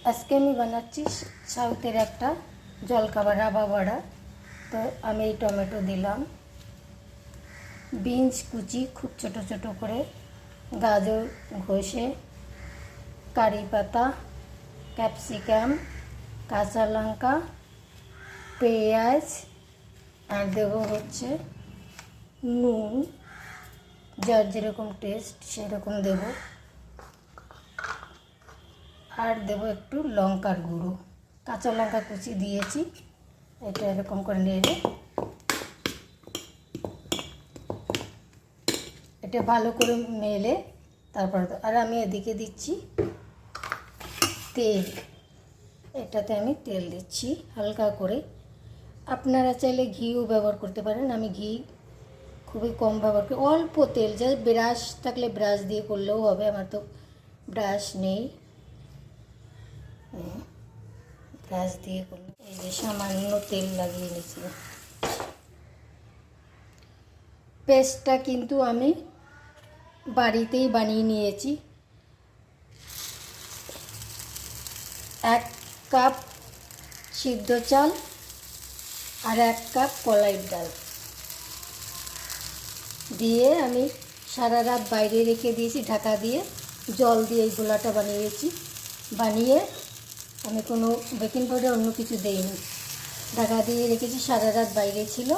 আজকে আমি বানাচ্ছি সাউথের একটা জলখাবার রাবা বড়া। তো আমি এই টমেটো দিলাম, বিনস কুচি খুব ছোট ছোট করে, গাজর ঘষে, কারি পাতা, ক্যাপসিকাম, কাঁচা লঙ্কা, পেঁয়াজ, আর দেবো হচ্ছে নুন, যার যেরকম টেস্ট সেরকম দেবো, আর দেবো একটু লঙ্কার গুঁড়ো, কাঁচা লঙ্কা কুচি দিয়েছি। এটা এরকম করে নেড়ে এটা ভালো করে মেলে তারপর, আর আমি এদিকে দিচ্ছি তেল। এটাতে আমি তেল দিচ্ছি হালকা করে। আপনারা চাইলে ঘিও ব্যবহার করতে পারেন, আমি ঘি খুবই কম ব্যবহার করি, অল্প তেল। যা ব্রাশ থাকলে ব্রাশ দিয়ে করলেও হবে, আমার তো ব্রাশ নেই, ব্রাশ দিয়ে করলে। এই যে সামান্য তেল লাগিয়ে নিয়েছি। পেস্টটা কিন্তু আমি বাড়িতেই বানিয়ে নিয়েছি। 1 কাপ সিদ্ধ চাল আর 1 কাপ কলাইয়ের ডাল দিয়ে আমি সারা রাত বাইরে রেখে দিয়েছি ঢাকা দিয়ে, জল দিয়ে এই গোলাটা বানিয়েছি। বানিয়ে আমি কোনো বেকিং পাউডার অন্য কিছু দেইনি, ঢাকা দিয়ে রেখেছি, সারা রাত বাইরে ছিল।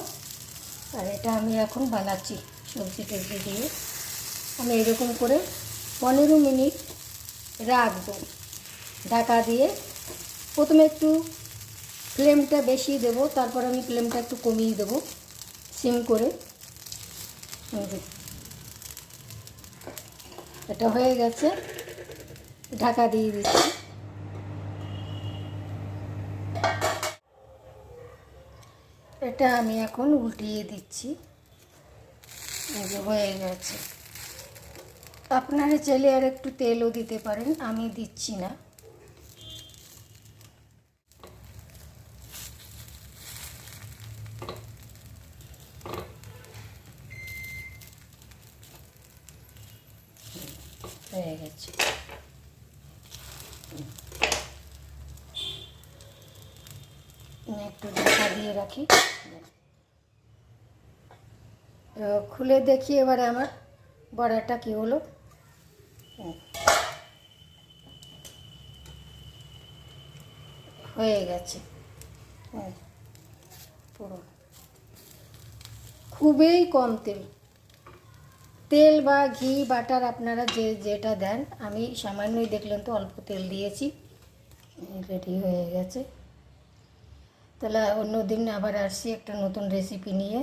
আর এটা আমি এখন বানাচ্ছি সবজি টবজি দিয়ে। আমি এরকম করে 15 মিনিট রাখবো ঢাকা দিয়ে। প্রথমে একটু ফ্লেমটা বেশি দেব, তারপর আমি ফ্লেমটা একটু কমিয়ে দেবো সিম করে। এটা হয়ে গেছে, ঢাকা দিয়ে দিচ্ছি। এটা আমি এখন উল্টিয়ে দিচ্ছি। এই যে হয়ে গেছে। আপনারা চাইলে আর একটু তেলও দিতে পারেন, আমি দিচ্ছি না। হয়ে গেছে। একটু ঢাকা দিয়ে রাখি, খুলে দেখি এবারে আমার বড়াটা কি হলো। হয়ে গেছে পুরো। খুবই কম তেল, তেল বা ঘি বাটার আপনারা যেটা দেন, আমি সামান্যই, দেখলেন তো অল্প তেল দিয়েছি। রেডি হয়ে গেছে। তাহলে অন্য দিন আবার আসছি একটা নতুন রেসিপি নিয়ে।